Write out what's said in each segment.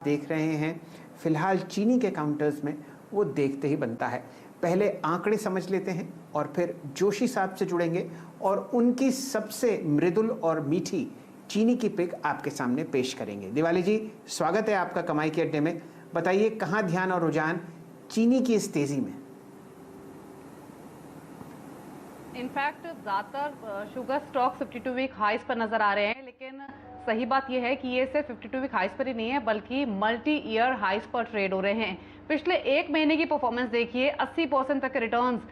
देख रहे हैं फिलहाल चीनी के काउंटर्स में, वो देखते ही बनता है। पहले आंकड़े समझ लेते हैं और फिर जोशी साहब से जुड़ेंगे और उनकी सबसे मृदुल और मीठी चीनी की पिक आपके सामने पेश करेंगे। दिवाली जी, स्वागत है आपका कमाई के अड्डे में। बताइए, कहां ध्यान और रुझान चीनी की इस तेजी में? इनफैक्ट ज़्यादातर शुगर स्टॉक 52 वीक हाइस पर नजर आ रहे हैं, लेकिन सही बात यह है कि ये सिर्फ 52 वीक हाइस पर ही नहीं है बल्कि मल्टी ईयर हाइस पर ट्रेड हो रहे हैं। पिछले एक महीने की परफॉर्मेंस देखिए, 80% तक के रिटर्न्स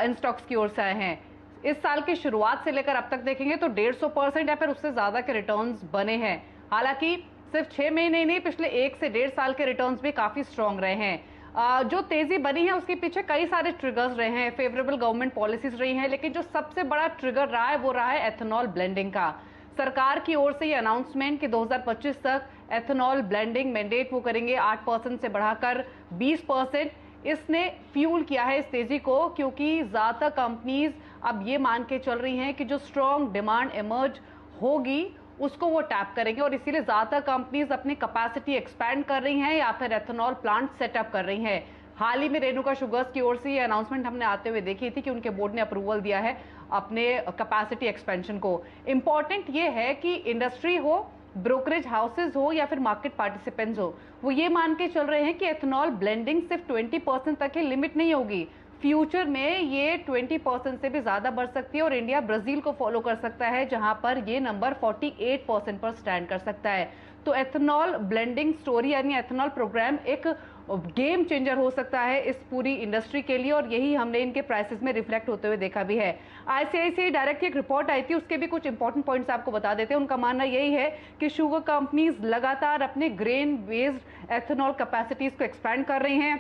इन स्टॉक्स की ओर से आए हैं। इस साल की शुरुआत से लेकर अब तक देखेंगे तो 150% या फिर उससे ज्यादा के रिटर्न्स बने हैं। हालांकि सिर्फ 6 महीने ही नहीं, पिछले 1 से 1.5 साल के रिटर्न्स भी काफी स्ट्रांग रहे हैं। जो तेजी बनी है उसके पीछे कई सारे ट्रिगर्स रहे हैं, फेवरेबल गवर्नमेंट पॉलिसीज रही हैं, लेकिन जो सबसे बड़ा ट्रिगर रहा है वो रहा है एथेनॉल ब्लेंडिंग का। सरकार की ओर से ये अनाउंसमेंट कि 2025 तक एथेनॉल ब्लेंडिंग मैंडेट वो करेंगे 8% से बढ़ाकर 20%। इसने फ्यूल किया है इस तेजी को, क्योंकि ज्यादातर कंपनीज अब ये मान के चल रही हैं कि जो स्ट्रॉन्ग डिमांड इमर्ज होगी उसको वो टैप करेंगे, और इसीलिए ज्यादातर कंपनीज अपनी कैपेसिटी एक्सपैंड कर रही हैं या फिर एथेनॉल प्लांट सेटअप कर रही हैं। हाल ही में रेणुका शुगर्स की ओर से ये अनाउंसमेंट हमने आते हुए देखी थी कि उनके बोर्ड ने अप्रूवल दिया है अपने कैपेसिटी एक्सपेंशन को। इंपॉर्टेंट ये है कि इंडस्ट्री हो, ब्रोकरेज हाउसेज हो या फिर मार्केट पार्टिसिपेंट्स हो, वो ये मान के चल रहे हैं कि एथेनॉल ब्लेंडिंग सिर्फ 20% तक की लिमिट नहीं होगी। फ्यूचर में ये 20% से भी ज्यादा बढ़ सकती है और इंडिया ब्राजील को फॉलो कर सकता है, जहां पर ये नंबर 48% पर स्टैंड कर सकता है। तो एथेनॉल ब्लेंडिंग स्टोरी यानी एथेनॉल प्रोग्राम एक गेम चेंजर हो सकता है इस पूरी इंडस्ट्री के लिए, और यही हमने इनके प्राइसेस में रिफ्लेक्ट होते हुए देखा भी है। आईसीआईसीआई डायरेक्ट की एक रिपोर्ट आई थी, उसके भी कुछ इंपॉर्टेंट पॉइंट्स आपको बता देते हैं। उनका मानना यही है कि शुगर कंपनीज लगातार अपने ग्रेन बेस्ड एथेनॉल कैपेसिटीज को एक्सपैंड कर रही हैं।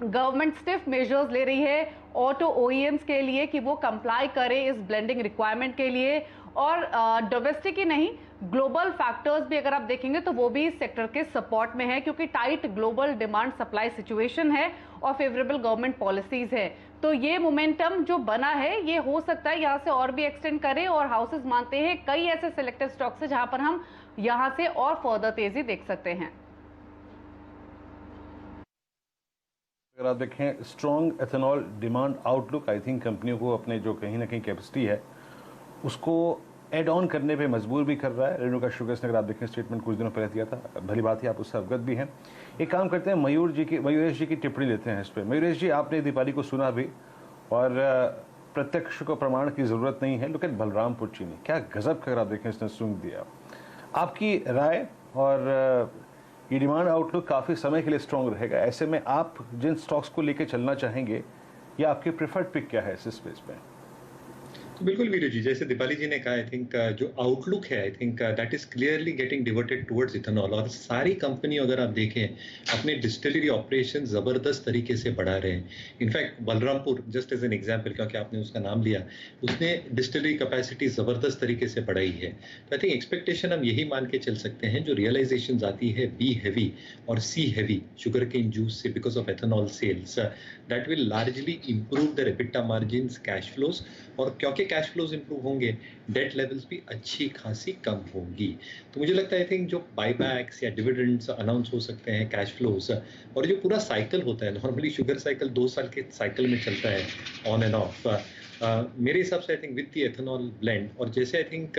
गवर्नमेंट स्टिफ मेजर्स ले रही है ऑटो ओईएम्स के लिए कि वो कंप्लाई करें इस ब्लेंडिंग रिक्वायरमेंट के लिए, और डोमेस्टिक ही नहीं, ग्लोबल फैक्टर्स भी अगर आप देखेंगे तो वो भी इस सेक्टर के सपोर्ट में है, क्योंकि tight global demand supply situation है और फेवरेबल गवर्नमेंट पॉलिसीज है। तो ये मोमेंटम जो बना है ये हो सकता है यहाँ से और भी एक्सटेंड करे, और हाउसेज मानते हैं कई ऐसे सिलेक्टेड स्टॉक्स है जहां पर हम यहाँ से और फर्दर तेजी देख सकते हैं। अगर आप देखें strong ethanol demand outlook, I think कंपनियों को अपने जो कहीं ना कहीं कैपेसिटी है उसको एड ऑन करने पे मजबूर भी कर रहा है। रेणुका शुगर्स ने अगर आप देखें स्टेटमेंट कुछ दिनों पहले दिया था, भली बात है आप उससे अवगत भी हैं। एक काम करते हैं, मयूरेश जी की टिप्पणी लेते हैं इस पर। मयूरेश जी, आपने दीपाली को सुना भी और प्रत्यक्ष को प्रमाण की जरूरत नहीं है, लेकिन बलरामपुर चीनी क्या गजब का, आप देखें इसने सूंघ दिया। आपकी राय, और ये डिमांड आउटलुक काफ़ी समय के लिए स्ट्रॉन्ग रहेगा, ऐसे में आप जिन स्टॉक्स को लेके चलना चाहेंगे या आपकी प्रेफर्ड पिक क्या है इस स्पेस में? तो बिल्कुल वीरू जी, जैसे दीपाली जी ने कहा, आई थिंक जो आउटलुक है, I think that is clearly getting diverted towards ethanol. और सारी कंपनी अगर आप देखें अपने डिस्टिलरी ऑपरेशन जबरदस्त तरीके से बढ़ा रहे हैं। In fact Balrampur just as an example, क्योंकि आपने उसका नाम लिया, उसने डिस्टिलरी कैपेसिटी जबरदस्त तरीके से बढ़ाई है। तो आई थिंक एक्सपेक्टेशन हम यही मान के चल सकते हैं, जो रियलाइजेशन आती है बी हैवी और C heavy sugar cane juice से because of ethanol sales, that will largely improve the EBITDA margins, cash flows, और क्योंकि कैश फ्लोज इंप्रूव होंगे डेट लेवल्स भी अच्छी खासी कम होंगी। तो मुझे लगता है आई थिंक जो बाईबैक्स या डिविडेंड्स अनाउंस हो सकते हैं, कैश फ्लोज, और जो पूरा साइकिल होता है, नॉर्मली शुगर साइकिल 2 साल के साइकिल में चलता है ऑन एंड ऑफ, मेरे हिसाब से I think with the ethanol blend, और जैसे आई थिंक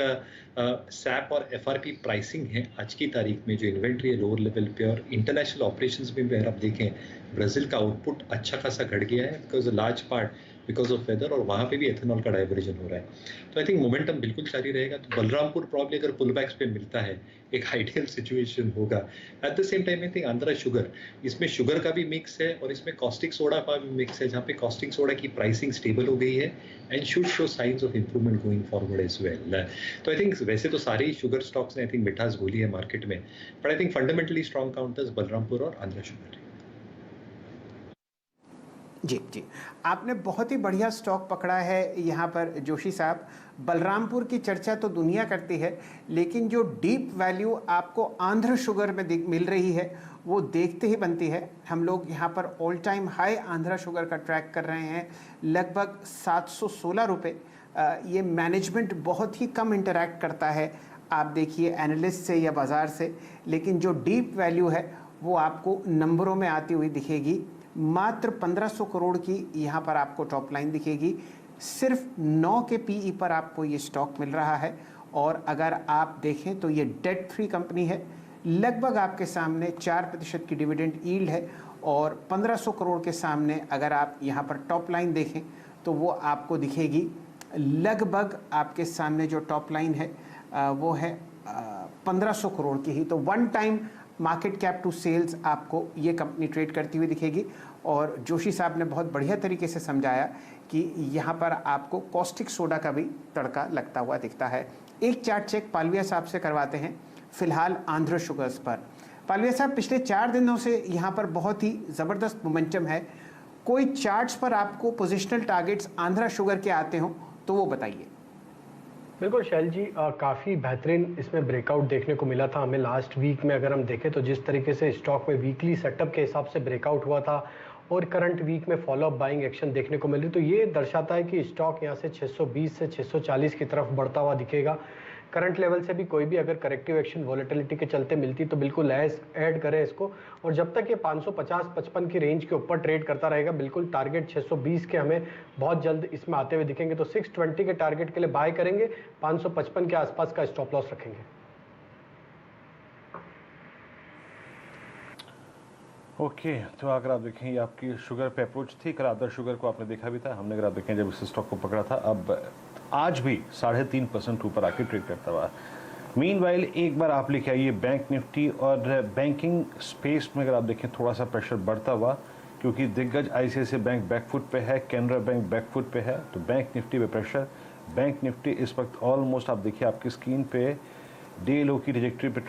सैप और एफआरपी प्राइसिंग है आज की तारीख में, जो इन्वेंट्री है लोअर लेवल पे, और इंटरनेशनल ऑपरेशंस में भी अगर आप देखें ब्राजील का आउटपुट अच्छा खासा घट गया है because large part because of weather, और वहाँ पे भी एथेनॉल का डाइवर्जन हो रहा है। तो आई थिंक मोमेंटम बिल्कुल जारी रहेगा। तो बलरामपुर प्रॉब्ली अगर पुल बैक्स पे मिलता है एक आइडियल सिचुएशन होगा। At the same time I think Andhra sugar, इसमें शुगर का भी मिक्स है और इसमें कॉस्टिक सोडा का भी मिक्स है, जहाँ पे कॉस्टिक सोडा की प्राइसिंग स्टेबल हो गई है and should show signs of improvement going forward as well. तो आई थिंक वैसे तो सारे ही शुगर स्टॉक्स ने आई थिंक मिठास गोली है मार्केट में, but I think fundamentally strong counters Balrampur और आंध्रा शुगर। जी जी, आपने बहुत ही बढ़िया स्टॉक पकड़ा है यहाँ पर जोशी साहब। बलरामपुर की चर्चा तो दुनिया करती है, लेकिन जो डीप वैल्यू आपको आंध्र शुगर में मिल रही है वो देखते ही बनती है। हम लोग यहाँ पर all time high Andhra sugar का ट्रैक कर रहे हैं, लगभग 716 रुपये। ये मैनेजमेंट बहुत ही कम इंटरैक्ट करता है, आप देखिए एनालिस्ट से या बाज़ार से, लेकिन जो डीप वैल्यू है वो आपको नंबरों में आती हुई दिखेगी। मात्र 1500 करोड़ की यहाँ पर आपको टॉप लाइन दिखेगी। सिर्फ 9 के पीई पर आपको ये स्टॉक मिल रहा है और अगर आप देखें तो ये डेट फ्री कंपनी है। लगभग आपके सामने 4% की डिविडेंड यील्ड है और 1500 करोड़ के सामने अगर आप यहाँ पर टॉप लाइन देखें तो वो आपको दिखेगी। लगभग आपके सामने जो टॉप लाइन है वो है 1500 करोड़ की ही। तो one time market cap to sales आपको ये कंपनी ट्रेड करती हुई दिखेगी। और जोशी साहब ने बहुत बढ़िया तरीके से समझाया कि यहाँ पर आपको कॉस्टिक सोडा का भी तड़का लगता हुआ दिखता है। एक चार्ट चेक पालविया साहब से करवाते हैं फिलहाल आंध्र शुगर्स पर। पालविया साहब, पिछले 4 दिनों से यहाँ पर बहुत ही ज़बरदस्त मोमेंटम है। कोई चार्ट्स पर आपको पोजिशनल टारगेट्स आंध्र शुगर के आते हों तो वो बताइए। बिल्कुल शैल जी, काफ़ी बेहतरीन इसमें ब्रेकआउट देखने को मिला था हमें लास्ट वीक में। अगर हम देखें तो जिस तरीके से स्टॉक में वीकली सेटअप के हिसाब से ब्रेकआउट हुआ था और करंट वीक में फॉलोअप बाइंग एक्शन देखने को मिल रही, तो ये दर्शाता है कि स्टॉक यहाँ से 620 से 640 की तरफ बढ़ता हुआ दिखेगा। करंट लेवल से भी कोई भी अगर करेक्टिव एक्शन वॉलेटिलिटी के चलते मिलती तो बिल्कुल ऐड करें इसको। और जब तक ये 550-55 की रेंज के ऊपर ट्रेड करता रहेगा, बिल्कुल टारगेट 620 के हमें बहुत जल्द इसमें आते हुए दिखेंगे। तो 620 के टारगेट के लिए बाय करेंगे, 555 के आसपास का स्टॉप लॉस रखेंगे। ओके, तो अगर आप देखें ये आपकी शुगर पे अप्रोच थी। कल अदर शुगर को आपने देखा भी था, हमने अगर आप देखें जब इस स्टॉक को पकड़ा था, अब आज भी 3.5% ऊपर आके ट्रेड करता हुआ। मीनवाइल एक बार आप लेके आइए बैंक निफ्टी, और बैंकिंग स्पेस में अगर आप देखें थोड़ा सा प्रेशर बढ़ता हुआ, क्योंकि दिग्गज ICICI बैंक बैकफुट पे है, कैनरा बैंक बैकफुट पे है, तो बैंक निफ्टी पे प्रेशर। बैंक निफ्टी इस वक्त ऑलमोस्ट आप देखिए आपकी स्क्रीन पे डे लो की ट्रैजेक्टरी पे